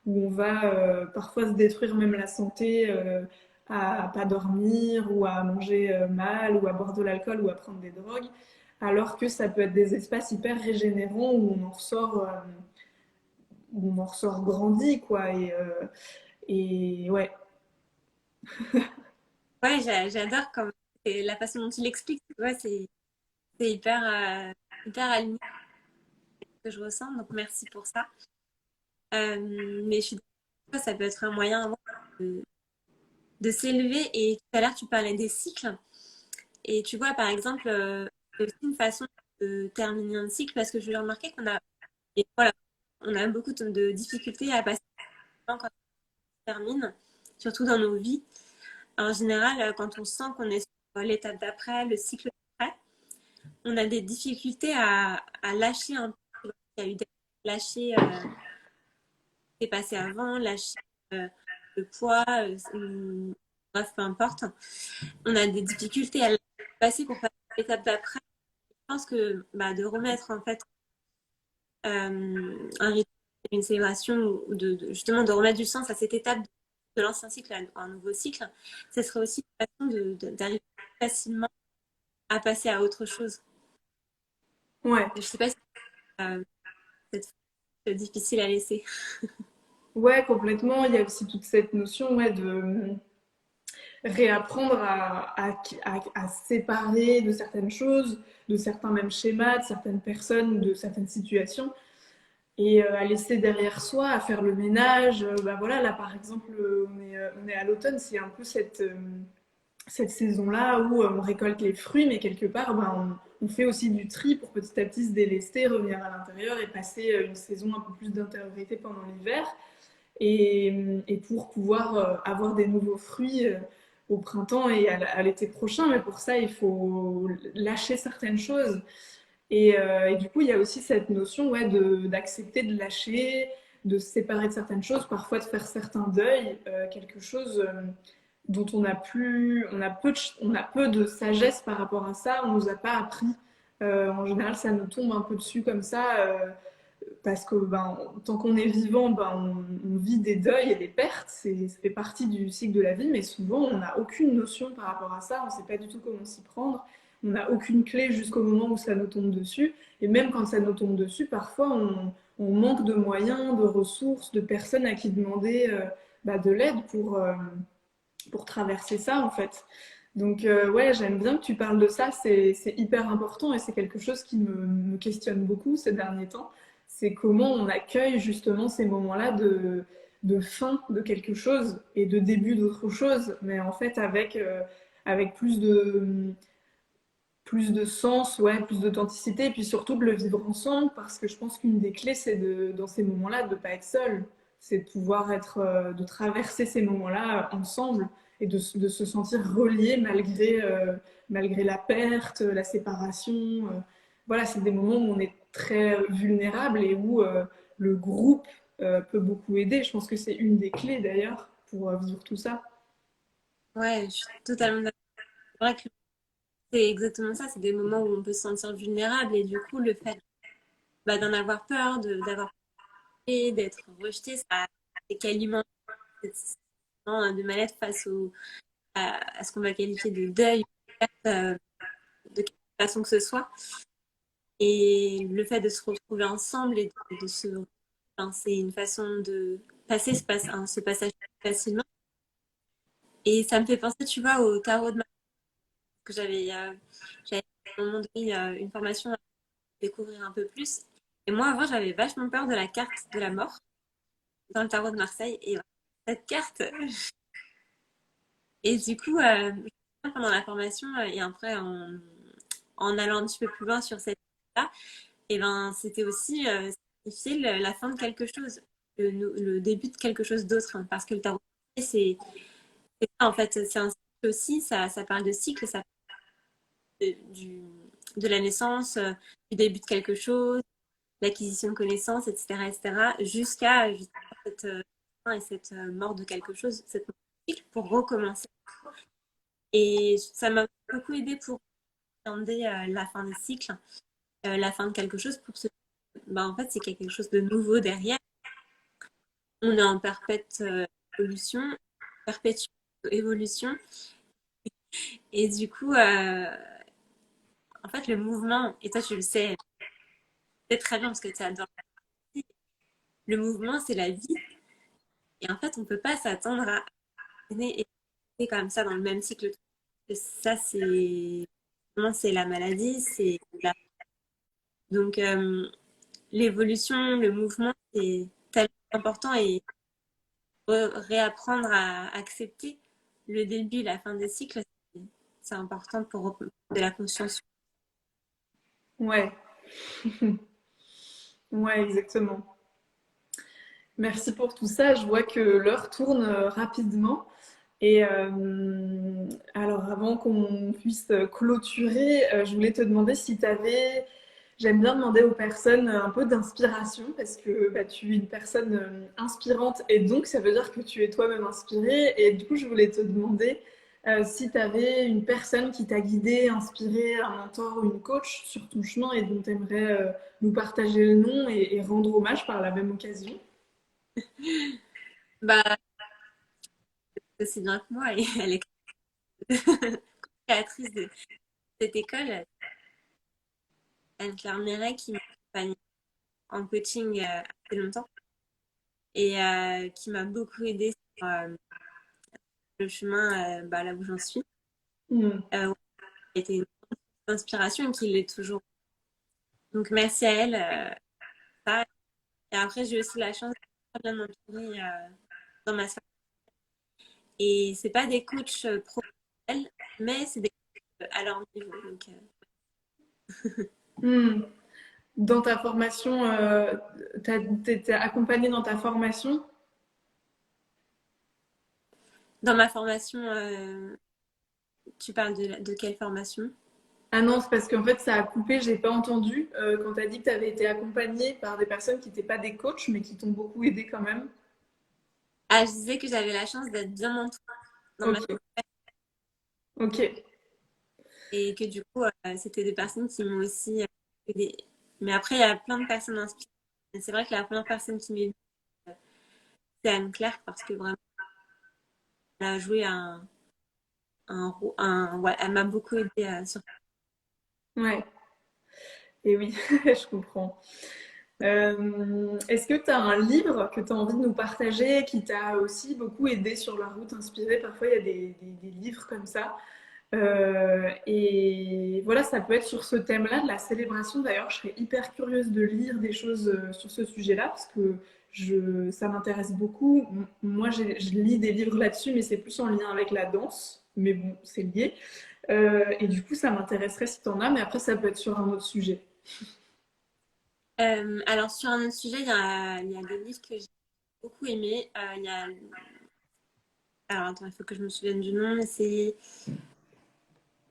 où on va parfois se détruire même la santé à pas dormir, ou à manger mal, ou à boire de l'alcool, ou à prendre des drogues, alors que ça peut être des espaces hyper régénérants où on en ressort grandi, quoi. Et ouais. Ouais, j'adore comme et la façon dont tu l'expliques, ouais, c'est hyper aligné avec ce que je ressens, donc merci pour ça. Mais je suis d'accord, ça peut être un moyen de, de s'élever et tout à l'heure tu parlais des cycles et tu vois par exemple c'est aussi une façon de terminer un cycle parce que je vais remarquer qu'on a et voilà, on a beaucoup de difficultés à passer le temps quand on termine, surtout dans nos vies. En général, quand on sent qu'on est sur l'étape d'après, le cycle d'après, on a des difficultés à lâcher un peu. Il y a eu des lâcher ce qui s'est passé avant, lâcher euh, le poids, bref, peu importe. On a des difficultés à passer pour passer à l'étape d'après. Je pense que de remettre en fait un rituel, une célébration ou justement de remettre du sens à cette étape de l'ancien cycle à un nouveau cycle, ce serait aussi une façon d'arriver facilement à passer à autre chose. Ouais. Je sais pas si euh, c'est difficile à laisser. Ouais, complètement. Il y a aussi toute cette notion de réapprendre à se séparer de certaines choses, de certains mêmes schémas, de certaines personnes, de certaines situations, et à laisser derrière soi, à faire le ménage. Voilà, là par exemple, on est à l'automne, c'est un peu cette saison-là où on récolte les fruits, mais quelque part, on fait aussi du tri pour petit à petit se délester, revenir à l'intérieur et passer une saison un peu plus d'intériorité pendant l'hiver. Et pour pouvoir avoir des nouveaux fruits au printemps et à l'été prochain. Mais pour ça, il faut lâcher certaines choses. Et du coup, il y a aussi cette notion d'accepter de lâcher, de se séparer de certaines choses, parfois de faire certains deuils, quelque chose dont on a peu de sagesse par rapport à ça, on nous a pas appris. En général, ça nous tombe un peu dessus comme ça, parce que tant qu'on est vivant, on vit des deuils et des pertes, ça fait partie du cycle de la vie, mais souvent on n'a aucune notion par rapport à ça, on ne sait pas du tout comment s'y prendre, on n'a aucune clé jusqu'au moment où ça nous tombe dessus, et même quand ça nous tombe dessus, parfois on manque de moyens, de ressources, de personnes à qui demander de l'aide pour traverser ça en fait. Donc ouais, j'aime bien que tu parles de ça, c'est hyper important et c'est quelque chose qui me questionne beaucoup ces derniers temps. C'est comment on accueille justement ces moments-là de fin de quelque chose et de début d'autre chose, mais en fait avec plus de sens, ouais, plus d'authenticité, et puis surtout de le vivre ensemble, parce que je pense qu'une des clés, c'est dans ces moments-là, de ne pas être seul. C'est de pouvoir de traverser ces moments-là ensemble et de se sentir relié malgré la perte, la séparation. Voilà, c'est des moments où on est très vulnérable et où le groupe peut beaucoup aider. Je pense que c'est une des clés d'ailleurs pour vivre tout ça. Ouais, je suis totalement d'accord. C'est vrai que c'est exactement ça, c'est des moments où on peut se sentir vulnérable et du coup, le fait d'en avoir peur, d'avoir peur, d'être rejeté, ça c'est qu'alimente cette sentiment de mal-être à ce qu'on va qualifier de deuil, de quelque façon que ce soit. Et le fait de se retrouver ensemble et de se... Enfin, c'est une façon de passer ce passage facilement. Et ça me fait penser, tu vois, au tarot de Marseille que j'avais à un moment donné une formation à découvrir un peu plus. Et moi, avant, j'avais vachement peur de la carte de la mort dans le tarot de Marseille. Et cette carte, et du coup, pendant la formation et après en allant un petit peu plus loin sur cette carte-là, et ben, c'était aussi signifier la fin de quelque chose, le début de quelque chose d'autre. Hein, parce que le tarot, c'est ça, en fait, c'est un cycle aussi, ça parle de cycle, ça parle de la naissance, du début de quelque chose, l'acquisition de connaissances, etc., etc., jusqu'à cette fin et cette mort de quelque chose, cette mort de cycle, pour recommencer. Et ça m'a beaucoup aidé pour appréhender la fin des cycles, la fin de quelque chose, pour se en fait, c'est qu'il y a quelque chose de nouveau derrière. On est en évolution, perpétuelle évolution. Et du coup, en fait, le mouvement, et toi, tu le sais, c'est très bien parce que tu adores la vie. Le mouvement, c'est la vie. Et en fait, on ne peut pas s'attendre à et comme ça dans le même cycle. Ça, c'est la maladie, donc l'évolution, le mouvement, c'est tellement important et réapprendre à accepter le début et la fin des cycles, c'est important pour reprendre de la conscience. Ouais, ouais, exactement. Merci pour tout ça. Je vois que l'heure tourne rapidement. Et alors, avant qu'on puisse clôturer, je voulais te demander si tu avais... J'aime bien demander aux personnes un peu d'inspiration parce que tu es une personne inspirante et donc ça veut dire que tu es toi-même inspirée. Et du coup, je voulais te demander si tu avais une personne qui t'a guidé, inspiré, un mentor ou une coach sur ton chemin et dont tu aimerais nous partager le nom et rendre hommage par la même occasion. Bah, aussi bien que moi, et elle est créatrice de cette école, Anne-Claire Méret, qui m'a accompagnée en coaching assez longtemps et qui m'a beaucoup aidée sur le chemin là où j'en suis. Hmm. Qui a été une inspiration et qui l'est toujours. Donc merci à elle. Ça. Et après, j'ai aussi la chance de bien m'entourer dans ma sphère. Et c'est pas des coachs professionnels, mais c'est des coachs à leur niveau. Donc, Hmm. Dans ta formation, t'es accompagnée dans ta formation? dans ma formation, tu parles de quelle formation? Ah non, c'est parce qu'en fait ça a coupé, j'ai pas entendu quand tu as dit que tu avais été accompagnée par des personnes qui n'étaient pas des coachs mais qui t'ont beaucoup aidé quand même. Ah, je disais que j'avais la chance d'être bien entourée dans ma Ok, ok. et que du coup, c'était des personnes qui m'ont aussi aidée. Mais après, il y a plein de personnes inspirantes Et c'est vrai que la première personne qui m'est venue, c'est Anne-Claire, parce que vraiment, elle a joué ouais, elle m'a beaucoup aidée sur. Ouais, et oui, je comprends. Est-ce que tu as un livre que tu as envie de nous partager qui t'a aussi beaucoup aidé sur la route, inspiré? Parfois, il y a des livres comme ça. Et voilà, ça peut être sur ce thème-là, de la célébration. D'ailleurs, je serais hyper curieuse de lire des choses sur ce sujet-là, parce que ça m'intéresse beaucoup. Moi, je lis des livres là-dessus, mais c'est plus en lien avec la danse. Mais bon, c'est lié. Et du coup, ça m'intéresserait si tu en as, mais après, ça peut être sur un autre sujet. Alors, sur un autre sujet, il y a des livres que j'ai beaucoup aimés. Il y a... Alors, attends, il faut que je me souvienne du nom, mais c'est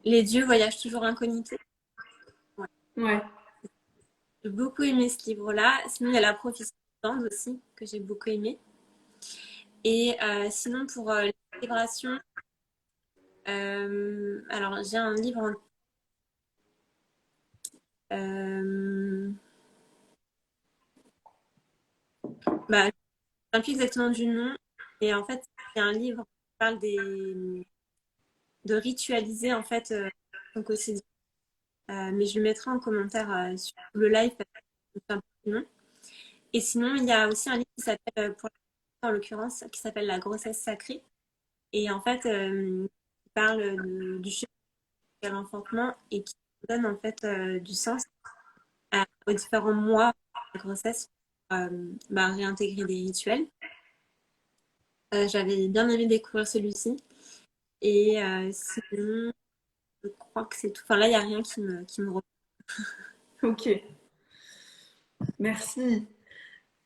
Les dieux voyagent toujours incognito. Ouais. Ouais, J'ai beaucoup aimé ce livre-là. Sinon, il y a La prophétie d'Inde aussi, que j'ai beaucoup aimé. Et sinon, pour les célébrations, alors j'ai un livre euh, bah, je ne me souviens plus exactement du nom. Et en fait, c'est un livre qui parle de ritualiser en fait son quotidien. Mais je le mettrai en commentaire sur le live parce que je me souviens plus du nom. Et sinon, il y a aussi un livre qui s'appelle, pour en l'occurrence, qui s'appelle La grossesse sacrée. Et en fait, il parle du chemin de l'enfantement et qui donne en fait du sens aux différents mois de la grossesse, réintégrer des rituels. J'avais bien aimé découvrir celui-ci. Et sinon, je crois que c'est tout. Enfin, là, il n'y a rien qui me reprend. ok. Merci.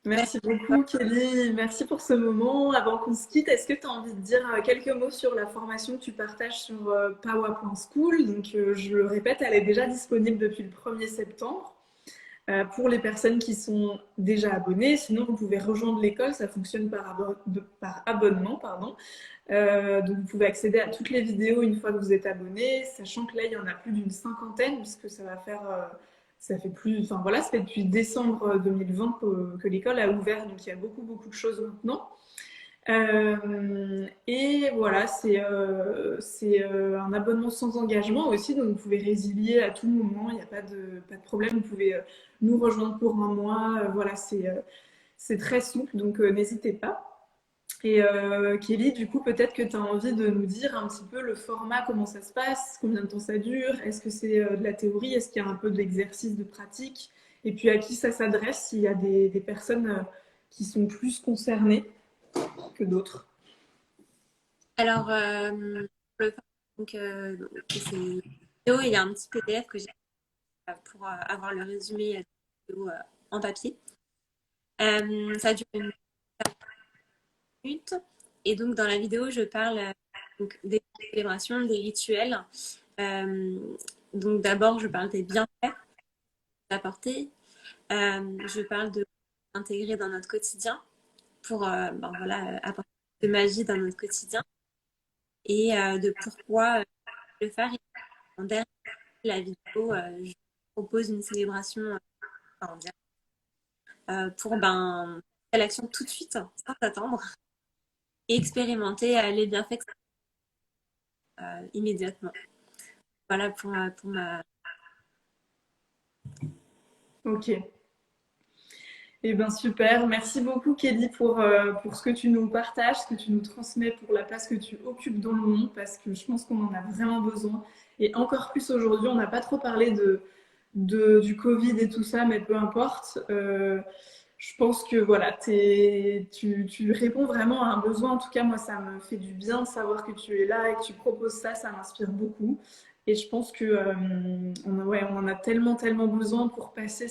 Merci Merci à toi. beaucoup, Kelly. Merci pour ce moment. Avant qu'on se quitte, est-ce que tu as envie de dire quelques mots sur la formation que tu partages sur pawa.school? Donc, je le répète, elle est déjà disponible depuis le 1er septembre pour les personnes qui sont déjà abonnées. Sinon, vous pouvez rejoindre l'école. Ça fonctionne par abonnement, pardon. Donc, vous pouvez accéder à toutes les vidéos une fois que vous êtes abonné, sachant que là, il y en a plus d'une cinquantaine, puisque ça va faire, ça fait plus, enfin voilà, ça fait depuis décembre 2020 que l'école a ouvert, donc il y a beaucoup, beaucoup de choses maintenant. Et voilà, c'est un abonnement sans engagement aussi, donc vous pouvez résilier à tout moment, il n'y a pas de problème, vous pouvez nous rejoindre pour un mois, voilà, c'est très souple, donc n'hésitez pas. Et Kelly, du coup, peut-être que tu as envie de nous dire un petit peu le format, comment ça se passe, combien de temps ça dure, est-ce que c'est de la théorie, est-ce qu'il y a un peu d'exercice, de pratique, et puis à qui ça s'adresse, s'il y a des personnes qui sont plus concernées que d'autres. Alors, le donc, c'est une vidéo, il y a un petit PDF que j'ai pour avoir le résumé de la vidéo en papier. Ça dure une minute. Et donc, dans la vidéo, je parle donc, des célébrations, des rituels. Euh, donc, d'abord, je parle des bienfaits d'apporter. Je parle de l'intégrer dans notre quotidien pour voilà, apporter de magie dans notre quotidien et de pourquoi le faire. Et derrière la vidéo, je propose une célébration en direct, pour faire l'action tout de suite, sans attendre, et expérimenter les bienfaits immédiatement. Voilà pour ma. Ok. Eh bien, super. Merci beaucoup, Kelly, pour ce que tu nous partages, ce que tu nous transmets, pour la place que tu occupes dans le monde, parce que je pense qu'on en a vraiment besoin. Et encore plus aujourd'hui, on n'a pas trop parlé du Covid et tout ça, mais peu importe. Je pense que voilà, tu réponds vraiment à un besoin. En tout cas, moi, ça me fait du bien de savoir que tu es là et que tu proposes ça. Ça m'inspire beaucoup. Et je pense que ouais, on en a tellement, tellement besoin pour passer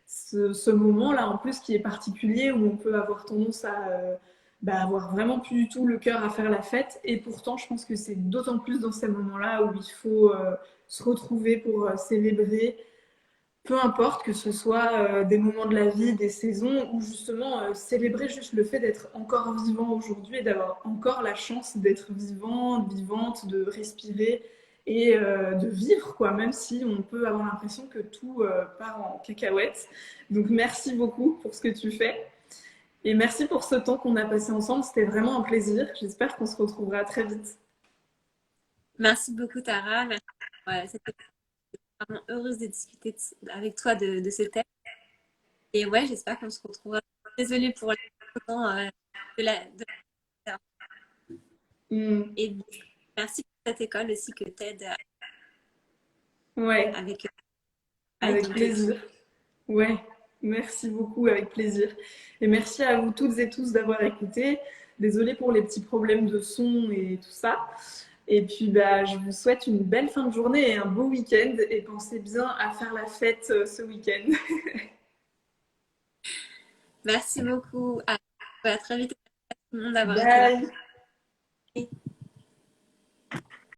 ce moment-là, en plus, qui est particulier, où on peut avoir tendance à avoir vraiment plus du tout le cœur à faire la fête. Et pourtant, je pense que c'est d'autant plus dans ces moments-là où il faut se retrouver pour célébrer, peu importe que ce soit des moments de la vie, des saisons, ou justement célébrer juste le fait d'être encore vivant aujourd'hui et d'avoir encore la chance d'être vivant, vivante, de respirer. et de vivre, quoi, même si on peut avoir l'impression que tout part en cacahuète. Donc merci beaucoup pour ce que tu fais. Et merci pour ce temps qu'on a passé ensemble. C'était vraiment un plaisir. J'espère qu'on se retrouvera très vite. Merci beaucoup, Tara. Merci. Ouais, c'était vraiment heureuse de discuter avec toi de ce thème. Et ouais, j'espère qu'on se retrouvera. Désolée pour temps de la- Mm. Et merci pour cette école aussi que t'aides Ouais, avec avec ton TEDx. plaisir. Ouais, merci beaucoup, avec plaisir. Et merci à vous toutes et tous d'avoir écouté. Désolée pour les petits problèmes de son et tout ça. Et puis, bah, je vous souhaite une belle fin de journée et un beau week-end. Et pensez bien à faire la fête ce week-end. Merci beaucoup. À très vite à tout le monde d'avoir été là. Bye!